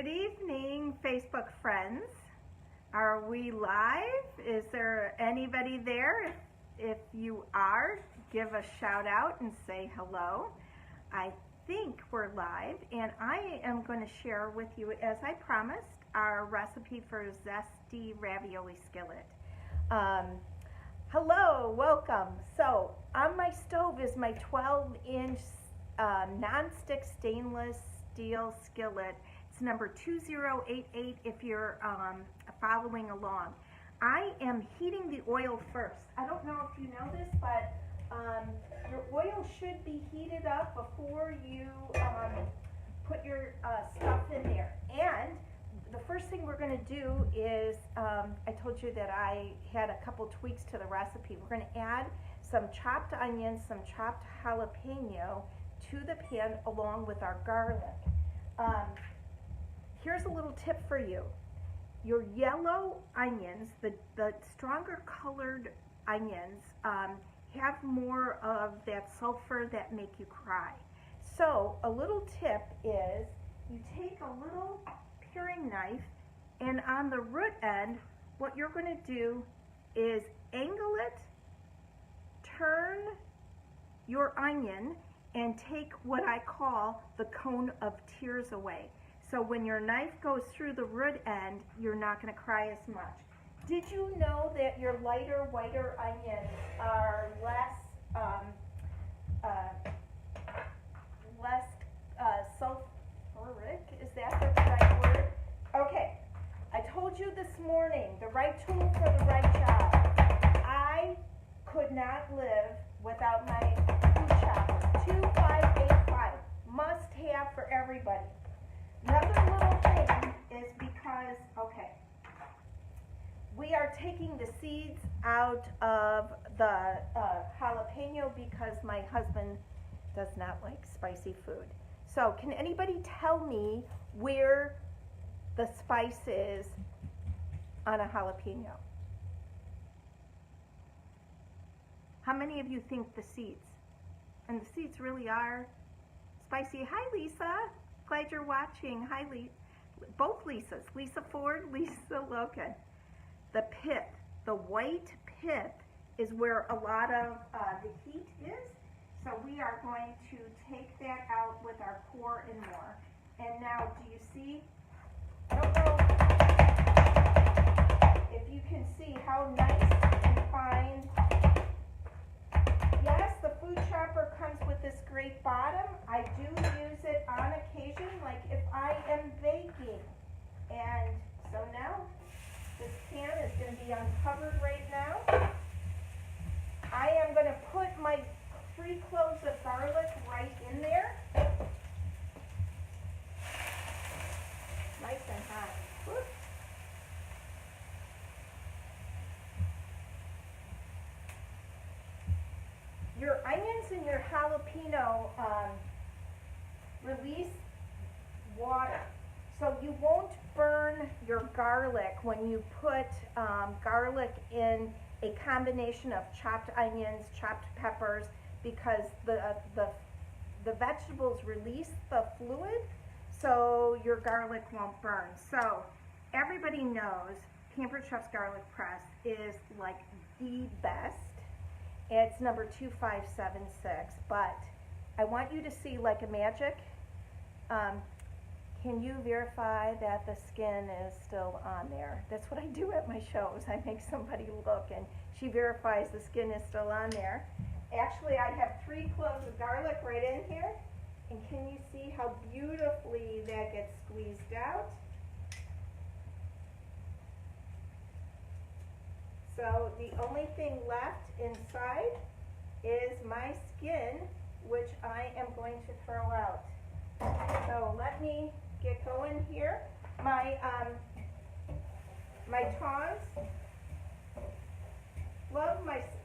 Good evening, Facebook friends. Are we live? Is there anybody there? If you are, give a shout out and say hello. I think we're live, and I am going to share with you, as I promised, our recipe for zesty ravioli skillet. Hello, welcome. So on my stove is my 12-inch non-stick stainless steel skillet. It's number 2088 if you're following along. I am heating the oil first. I don't know if you know this, but your oil should be heated up before you put your stuff in there. And the first thing we're going to do is, I told you that I had a couple tweaks to the recipe. We're going to add some chopped onions, some chopped jalapeno to the pan along with our garlic. Here's a little tip for you. Your yellow onions, the stronger colored onions, have more of that sulfur that make you cry. So a little tip is you take a little paring knife, and on the root end, what you're going to do is angle it, turn your onion, and take what I call the cone of tears away. So when your knife goes through the root end, you're not going to cry as much. Did you know that your lighter, whiter onions are less sulfuric? Is that the right word? Okay, I told you this morning, the right tool for the right job. I could not live without my food chopper. 2585, must have for everybody. Another little thing is because, okay, we are taking the seeds out of the jalapeno because my husband does not like spicy food. So can anybody tell me where the spice is on a jalapeno? How many of you think the seeds? And the seeds really are spicy. Hi, Lisa. Glad you're watching. Hi, both Lisas. Lisa Ford, Lisa Loken. The pith, the white pith, is where a lot of the heat is. So we are going to take that out with our core and more. And now, do you see? I don't know if you can see how nice and fine. Yes, the food chopper comes with this great bottom. I do use it on occasion, like if I am baking. And so now, this pan is going to be uncovered right now. I am going to put my 3 cloves of garlic right in there. Nice and hot. Whoop. Your onions and your jalapeno release water. So you won't burn your garlic when you put garlic in a combination of chopped onions, chopped peppers, because the vegetables release the fluid, so your garlic won't burn. So everybody knows Pampered Chef's Garlic Press is like the best. It's number 2576, but I want you to see like a magic. Can you verify that the skin is still on there? That's what I do at my shows. I make somebody look, and she verifies the skin is still on there. Actually, I have 3 cloves of garlic right in here, and can you see how beautifully that gets squeezed out? So the only thing left inside is my skin, which I am going to throw out. So let me get going here. My tongs.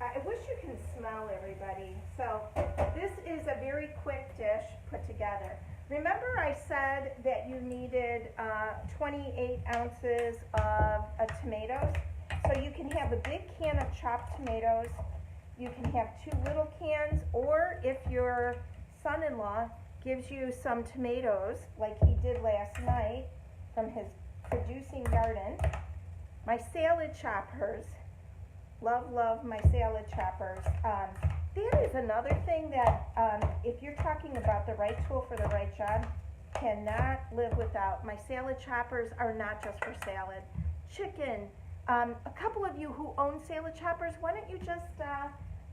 I wish you can smell, everybody. So this is a very quick dish put together. Remember I said that you needed 28 ounces of tomatoes? So you can have a big can of chopped tomatoes, you can have 2 little cans, or if your son-in-law gives you some tomatoes, like he did last night, from his producing garden. My salad choppers. Love, love my salad choppers. That is another thing that, if you're talking about the right tool for the right job, cannot live without. My salad choppers are not just for salad. Chicken. A couple of you who own salad choppers, why don't you just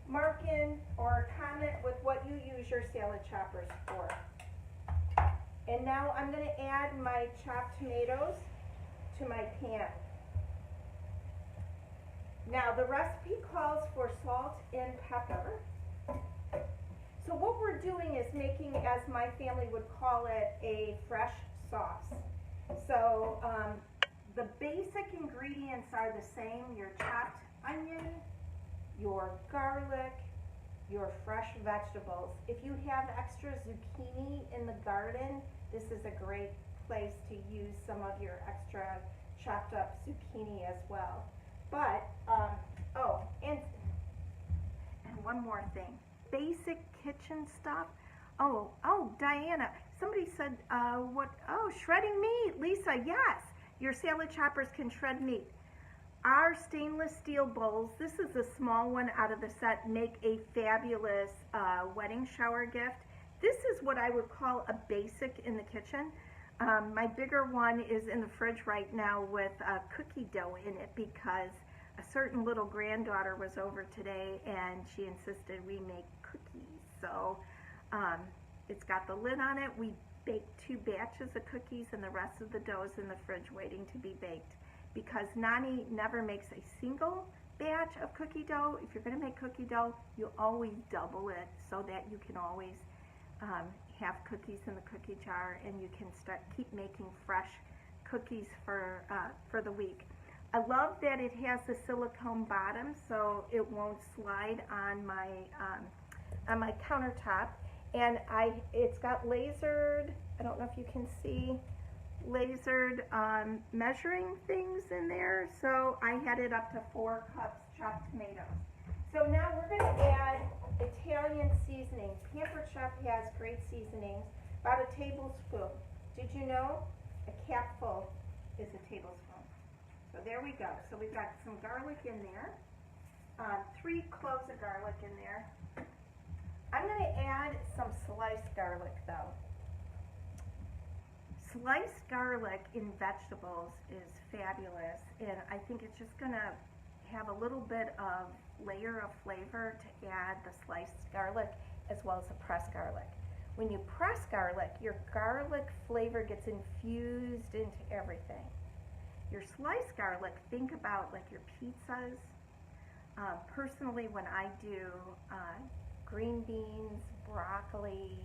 mark in or comment with what you use your salad choppers for. And now I'm going to add my chopped tomatoes to my pan. Now the recipe calls for salt and pepper. So what we're doing is making, as my family would call it, a fresh sauce. So the basic ingredients are the same: your chopped onion, your garlic, your fresh vegetables. If you have extra zucchini in the garden, this is a great place to use some of your extra chopped up zucchini as well. But, oh, and one more thing. Basic kitchen stuff. Oh, Diana, somebody said, shredding meat. Lisa, yes, your salad choppers can shred meat. Our stainless steel bowls, this is the small one out of the set, make a fabulous wedding shower gift. This is what I would call a basic in the kitchen. My bigger one is in the fridge right now with cookie dough in it because a certain little granddaughter was over today and she insisted we make cookies. So it's got the lid on it. We baked 2 batches of cookies and the rest of the dough is in the fridge waiting to be baked, because Nani never makes a single batch of cookie dough. If you're going to make cookie dough, you always double it so that you can always have cookies in the cookie jar and you can keep making fresh cookies for the week. I love that it has the silicone bottom so it won't slide on my countertop, and it's got lasered, I don't know if you can see, lasered measuring things in there, so I had it up to 4 cups chopped tomatoes. So now we're going to add Italian seasonings. Pampered Chef has great seasonings, about a tablespoon. Did you know? A capful is a tablespoon. So there we go. So we've got some garlic in there, 3 cloves of garlic in there. I'm going to add some sliced garlic though. Sliced garlic in vegetables is fabulous, and I think it's just going to have a little bit of layer of flavor to add the sliced garlic as well as the pressed garlic. When you press garlic, your garlic flavor gets infused into everything. Your sliced garlic, think about like your pizzas. Personally, when I do green beans, broccoli,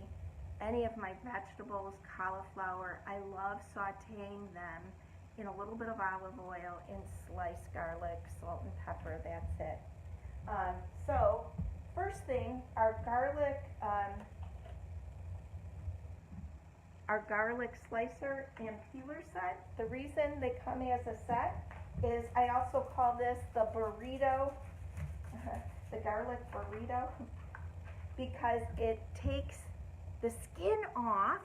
any of my vegetables, cauliflower, I love sauteing them in a little bit of olive oil and sliced garlic, salt and pepper, that's it. So, first thing, our garlic slicer and peeler set. The reason they come as a set is I also call this the burrito, the garlic burrito, because it takes the skin off.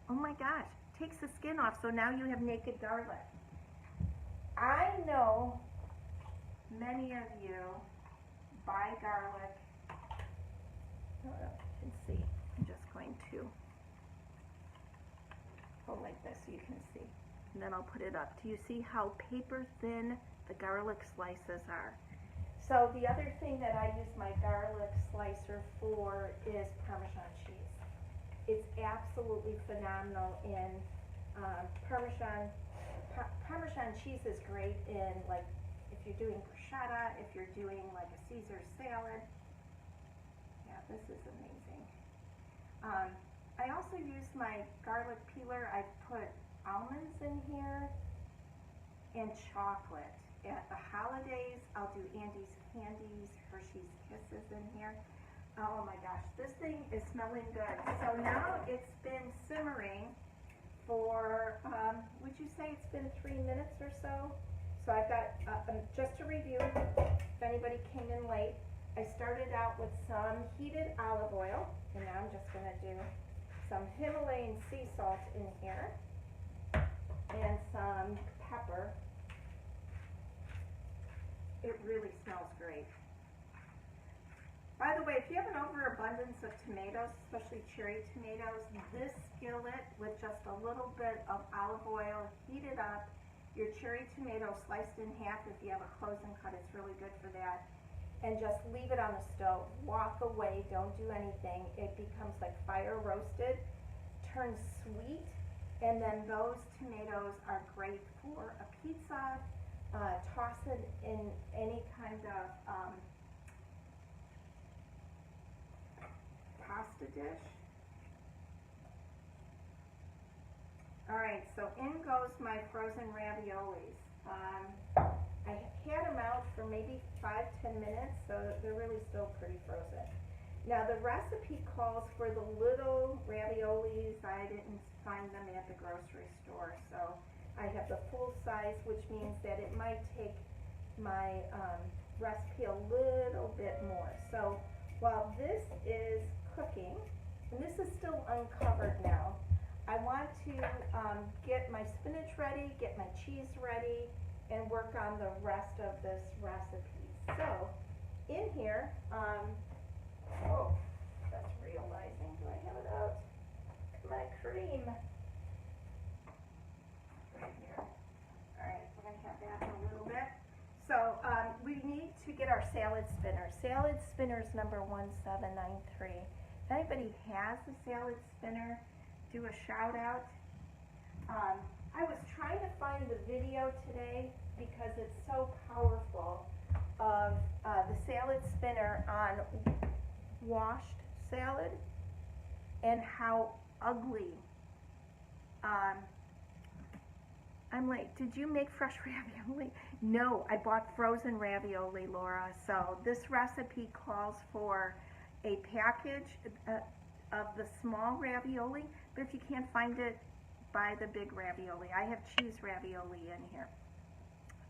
Oh my gosh, takes the skin off, so now you have naked garlic. I know many of you buy garlic. I don't know if you can see. I'm just going to go like this so you can see. And then I'll put it up. Do you see how paper thin the garlic slices are? So the other thing that I use my garlic slicer for is Parmesan cheese. It's absolutely phenomenal in Parmesan. Parmesan cheese is great in, like, if you're doing bruschetta, if you're doing like a Caesar salad. Yeah, this is amazing. I also use my garlic peeler. I put almonds in here and chocolate. At the holidays, I'll do Andy's Candies, Hershey's Kisses in here. Oh my gosh, this thing is smelling good. So now it's been simmering for, would you say it's been 3 minutes or so? So I've got, just to review, if anybody came in late, I started out with some heated olive oil, and now I'm just going to do some Himalayan sea salt in here. and some pepper. It really smells great. By the way, if you have an overabundance of tomatoes, especially cherry tomatoes, this skillet with just a little bit of olive oil, heat it up, your cherry tomato sliced in half. If you have a close and cut, it's really good for that. And just leave it on the stove. Walk away, don't do anything. It becomes like fire roasted, turns sweet, and then those tomatoes are great for a pizza. Toss it in any kind of pasta dish. Alright, so in goes my frozen raviolis. I had them out for maybe 5-10 minutes, so they're really still pretty frozen. Now the recipe calls for the little raviolis. I didn't find them at the grocery store, so I have the full size, which means that it might take my recipe a little bit more. So while this is cooking, and this is still uncovered now, I want to get my spinach ready, get my cheese ready, and work on the rest of this recipe. So in here, oh, that's realizing, do I have it out? My cream. Right here. Alright, we're going to have that in a little bit. So we need to get our salad spinner. Salad spinner is number 1793. If anybody has a salad spinner, do a shout out. I was trying to find the video today because it's so powerful of the salad spinner on washed salad and how ugly. I'm like, did you make fresh ravioli? No, I bought frozen ravioli, Laura. So this recipe calls for a package of the small ravioli, but if you can't find it, buy the big ravioli. I have cheese ravioli in here.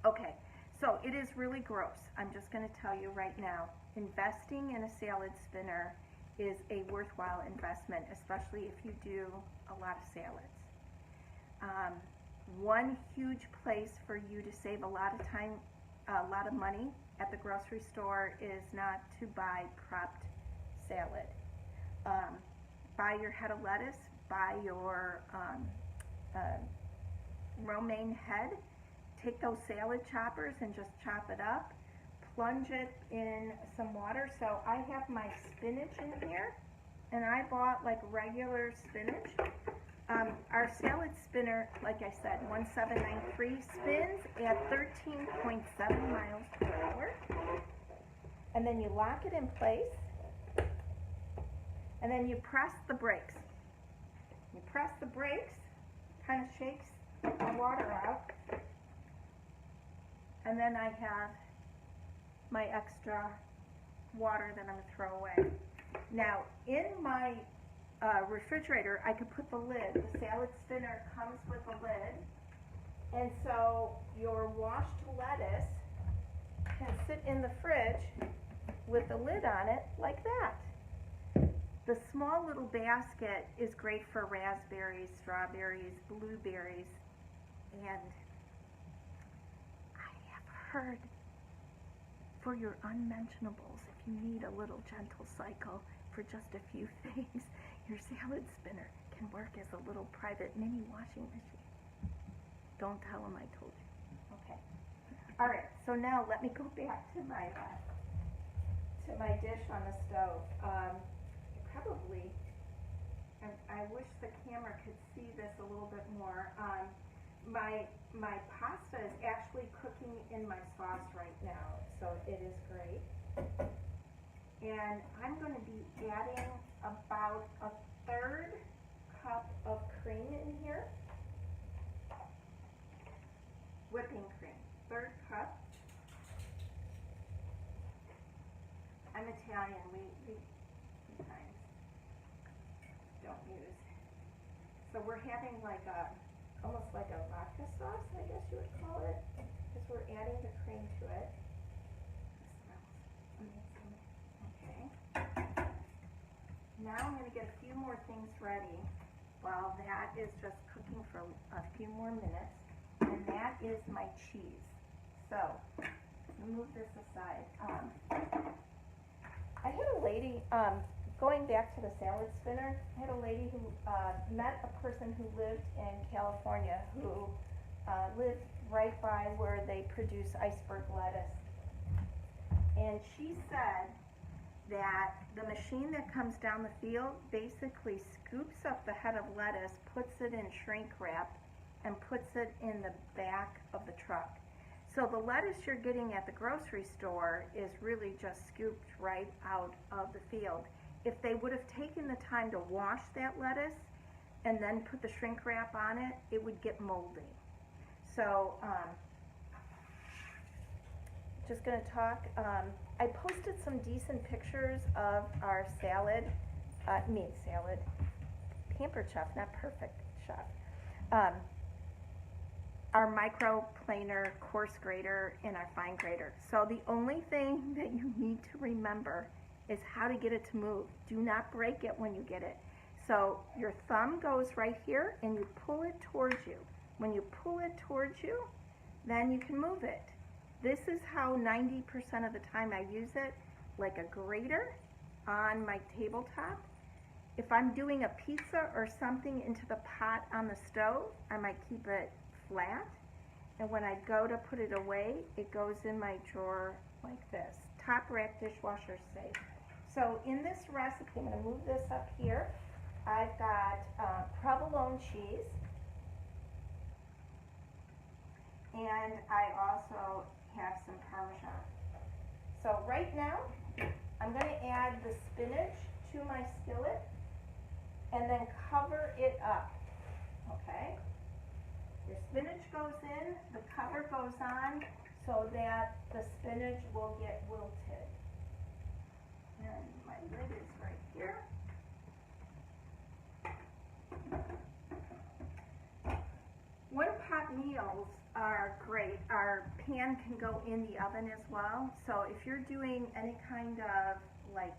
Okay, so it is really gross. I'm just going to tell you right now, investing in a salad spinner is a worthwhile investment, especially if you do a lot of salads. One huge place for you to save a lot of time, a lot of money at the grocery store is not to buy prepped salad. Buy your head of lettuce, buy your romaine head, take those salad choppers and just chop it up, plunge it in some water. So I have my spinach in here, and I bought like regular spinach. Our salad spinner, like I said, 1793, spins at 13.7 miles per hour. And then you lock it in place, and then you press the brakes. You press the brakes, kind of shakes the water out, and then I have my extra water that I'm going to throw away. Now, in my refrigerator, I could put the lid. The salad spinner comes with a lid, and so your washed lettuce can sit in the fridge with the lid on it like that. The small little basket is great for raspberries, strawberries, blueberries, and I have heard for your unmentionables, if you need a little gentle cycle for just a few things, your salad spinner can work as a little private mini washing machine. Don't tell them I told you. Okay. All right. So now let me go back to my dish on the stove. Probably, and I wish the camera could see this a little bit more. My pasta is actually cooking in my sauce right now, so it is great. And I'm going to be adding about a 1/3 cup of cream in here. Whipping cream, 1/3 cup. I'm Italian, we sometimes don't use. So we're having like almost like a vodka sauce, I guess you would call it, because we're adding the cream to it. It smells amazing. Okay. Now I'm going to get a few more things ready. while that is just cooking for a few more minutes. And that is my cheese. So, move this aside. I had a lady, going back to the salad spinner, I had a lady who met a person who lived in California who lived right by where they produce iceberg lettuce. And she said that the machine that comes down the field basically scoops up the head of lettuce, puts it in shrink wrap, and puts it in the back of the truck. So the lettuce you're getting at the grocery store is really just scooped right out of the field. If they would have taken the time to wash that lettuce and then put the shrink wrap on it, it would get moldy. So, just going to talk. I posted some decent pictures of our salad, Pampered Chef, not Perfect Chef. Our microplaner, coarse grater, and our fine grater. So the only thing that you need to remember is how to get it to move. Do not break it when you get it. So your thumb goes right here and you pull it towards you. When you pull it towards you, then you can move it. This is how 90% of the time I use it, like a grater on my tabletop. If I'm doing a pizza or something into the pot on the stove, I might keep it flat. And when I go to put it away, it goes in my drawer like this. Top rack dishwasher safe. So in this recipe, I'm going to move this up here. I've got provolone cheese. And I also have some Parmesan. So right now, I'm going to add the spinach to my skillet and then cover it up, okay? Your spinach goes in, the cover goes on so that the spinach will get wilted. And my lid is right here. One-pot meals are great. Our pan can go in the oven as well. So if you're doing any kind of like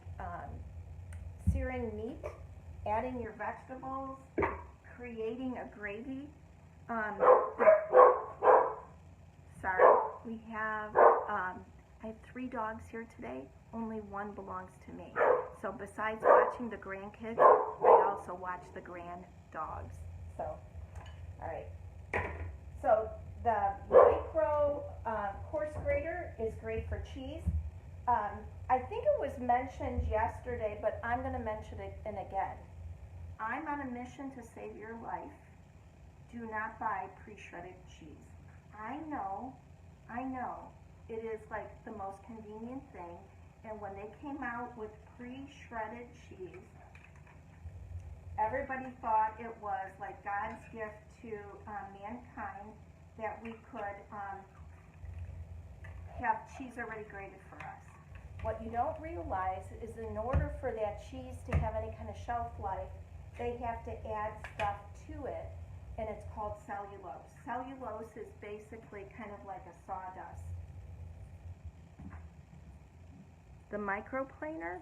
searing meat, adding your vegetables, creating a gravy. Sorry, we have, I have 3 dogs here today. Only one belongs to me. So besides watching the grandkids, I also watch the grand dogs. So, all right. So the micro coarse grater is great for cheese. I think it was mentioned yesterday, but I'm going to mention it again. I'm on a mission to save your life. Do not buy pre-shredded cheese. I know, it is like the most convenient thing. And when they came out with pre-shredded cheese, everybody thought it was like God's gift to mankind that we could have cheese already grated for us. What you don't realize is in order for that cheese to have any kind of shelf life, they have to add stuff to it, and it's called cellulose. Cellulose is basically kind of like a sawdust. The microplaner,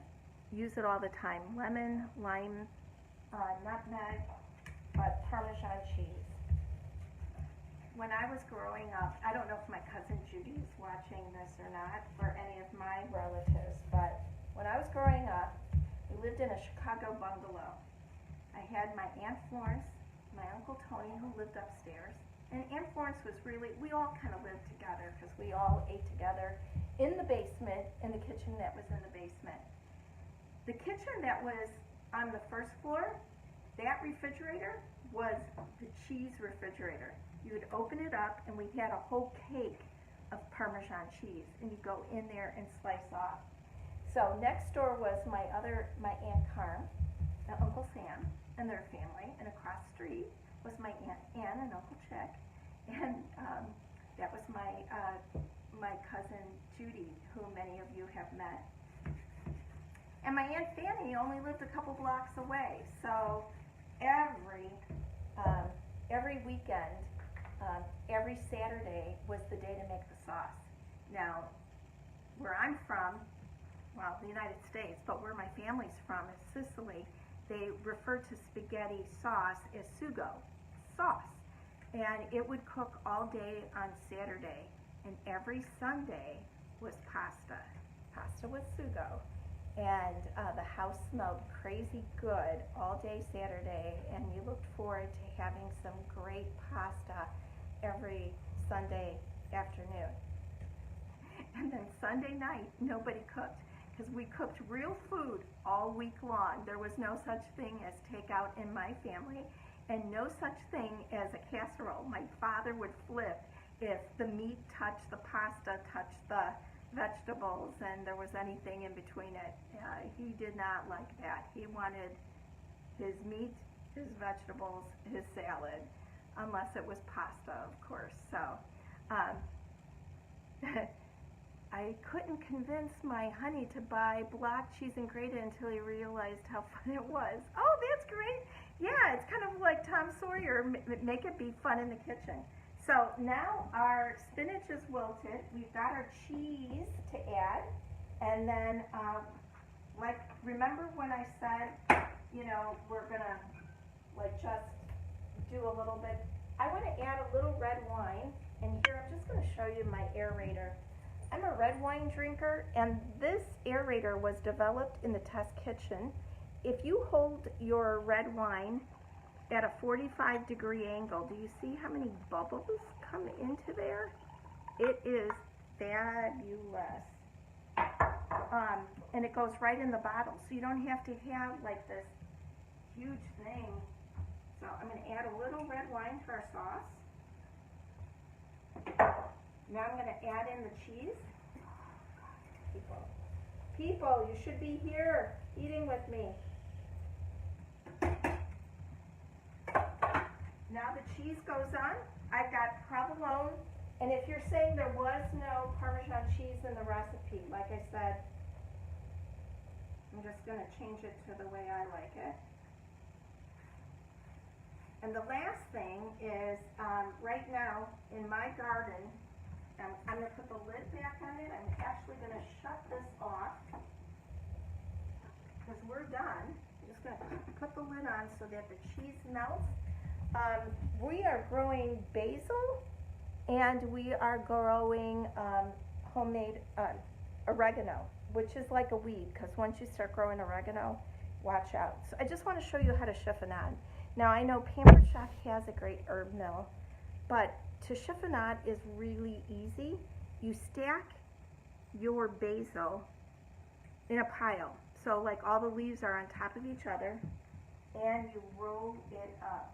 use it all the time. Lemon, lime, nutmeg, but Parmesan cheese. When I was growing up, I don't know if my cousin Judy is watching this or not, or any of my relatives, but when I was growing up, we lived in a Chicago bungalow. I had my Aunt Florence, my Uncle Tony, who lived upstairs, and Aunt Florence was really, we all kind of lived together because we all ate together in the basement, in the kitchen that was in the basement. The kitchen that was on the first floor, that refrigerator was the cheese refrigerator. You would open it up and we had a whole cake of Parmesan cheese, and you go in there and slice off. So next door was my Aunt Carm, and Uncle Sam and their family, and across the street was my Aunt Ann and Uncle Chick, and that was my cousin Judy, who many of you have met. And my Aunt Fanny only lived a couple blocks away, so every weekend, every Saturday was the day to make the sauce. Now, where I'm from, well, the United States, but where my family's from is Sicily, they referred to spaghetti sauce as sugo sauce. And it would cook all day on Saturday, and every Sunday was pasta with sugo. And the house smelled crazy good all day Saturday, and you looked forward to having some great pasta every Sunday afternoon. And then Sunday night, nobody cooked, because we cooked real food all week long. There was no such thing as takeout in my family, and no such thing as a casserole. My father would flip if the meat touched the pasta, touched the vegetables, and there was anything in between it. He did not like that. He wanted his meat, his vegetables, his salad, unless it was pasta, of course. So I couldn't convince my honey to buy block cheese and grate it until he realized how fun it was. Oh, that's great. Yeah, it's kind of like Tom Sawyer, make it be fun in the kitchen. So now our spinach is wilted. We've got our cheese to add. And then, like, remember when I said, you know, we're going to, like, just do a little bit. I want to add a little red wine. And here I'm just going to show you my aerator. I'm a red wine drinker, and this aerator was developed in the test kitchen. If you hold your red wine at a 45-degree angle, do you see how many bubbles come into there? It is fabulous. And it goes right in the bottle, so you don't have to have like this huge thing. So I'm going to add a little red wine to our sauce. Now I'm going to add in the cheese. People, you should be here eating with me. Now the cheese goes on. I've got provolone, and if you're saying there was no Parmesan cheese in the recipe, like I said, I'm just going to change it to the way I like it. And the last thing is, right now in my garden, I'm going to put the lid back on it. I'm actually going to shut this off because we're done. I'm just going to put the lid on so that the cheese melts. We are growing basil, and we are growing homemade oregano, which is like a weed, because once you start growing oregano, watch out. So I just want to show you how to chiffonade. Now I know Pampered Chef has a great herb mill, but to chiffonade is really easy. You stack your basil in a pile, so like all the leaves are on top of each other, and you roll it up.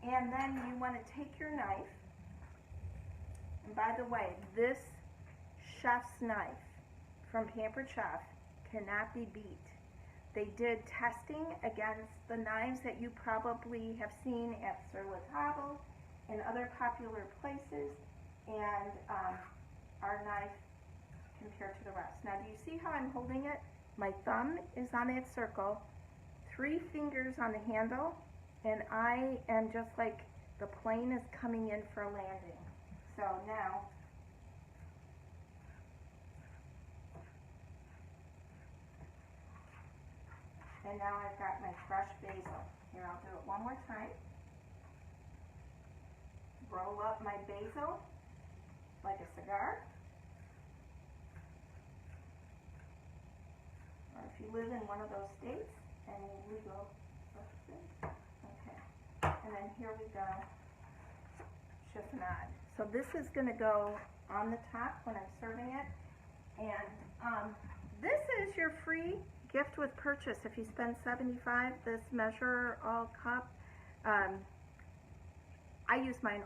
And then you want to take your knife, and by the way, this chef's knife from Pampered Chef cannot be beat. They did testing against the knives that you probably have seen at Sir La Table and other popular places, and our knife compared to the rest. Now, do you see how I'm holding it? My thumb is on that circle, 3 fingers on the handle, and I am just like the plane is coming in for a landing. So now, and now I've got my fresh basil. Here, I'll do it one more time. Roll up my basil like a cigar. Or if you live in one of those states and legal. Okay. And then here we go. Chiffonade. So this is going to go on the top when I'm serving it. And this is your free gift with purchase. If you spend $75, this measure all cup. I use mine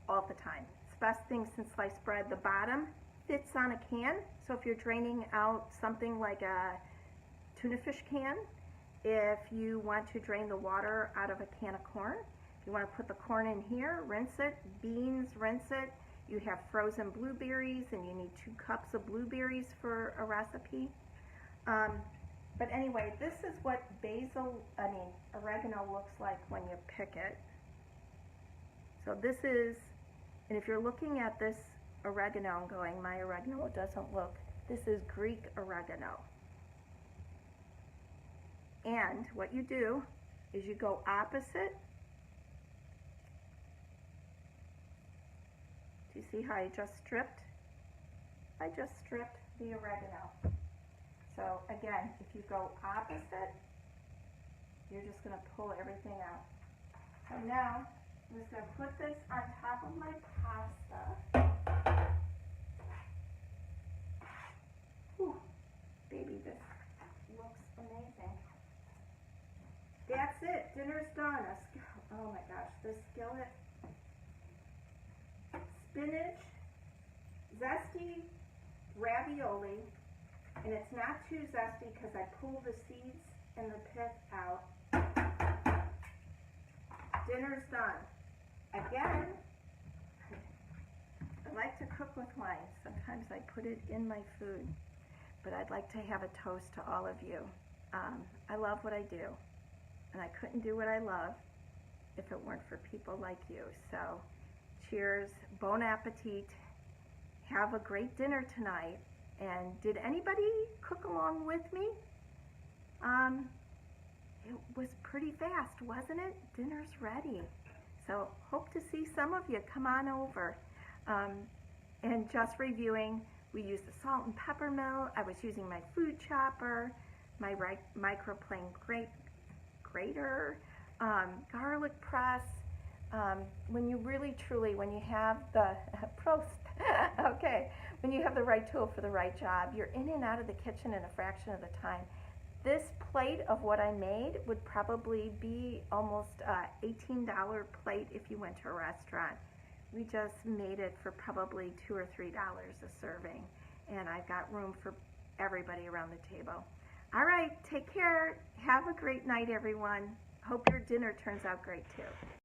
all the time. It's the best thing since sliced bread. The bottom fits on a can, so if you're draining out something like a tuna fish can, if you want to drain the water out of a can of corn, you want to put the corn in here, rinse it, beans, rinse it. You have frozen blueberries, and you need 2 cups of blueberries for a recipe. But anyway, this is what oregano looks like when you pick it. So this is, and if you're looking at this oregano and going, my oregano doesn't look. This is Greek oregano. And what you do is you go opposite. Do you see how I just stripped? I just stripped the oregano. So again, if you go opposite, you're just going to pull everything out. So now, I'm just going to put this on top of my pasta. Whew, baby, this looks amazing. That's it. Dinner's done. Oh my gosh, this skillet. Spinach, zesty ravioli, and it's not too zesty because I pull the seeds and the pith out. Dinner's done. Again, I like to cook with wine. Sometimes I put it in my food, but I'd like to have a toast to all of you. I love what I do, and I couldn't do what I love if it weren't for people like you. So, cheers, bon appetit, have a great dinner tonight. And did anybody cook along with me? It was pretty fast, wasn't it? Dinner's ready. So hope to see some of you come on over. And just reviewing, we used the salt and pepper mill. I was using my food chopper, my microplane grater, garlic press. When you really truly, when you have the prost, okay, when you have the right tool for the right job, you're in and out of the kitchen in a fraction of the time. This plate of what I made would probably be almost $18 plate if you went to a restaurant. We just made it for probably $2 or $3 a serving, and I've got room for everybody around the table. All right, take care. Have a great night, everyone. Hope your dinner turns out great too.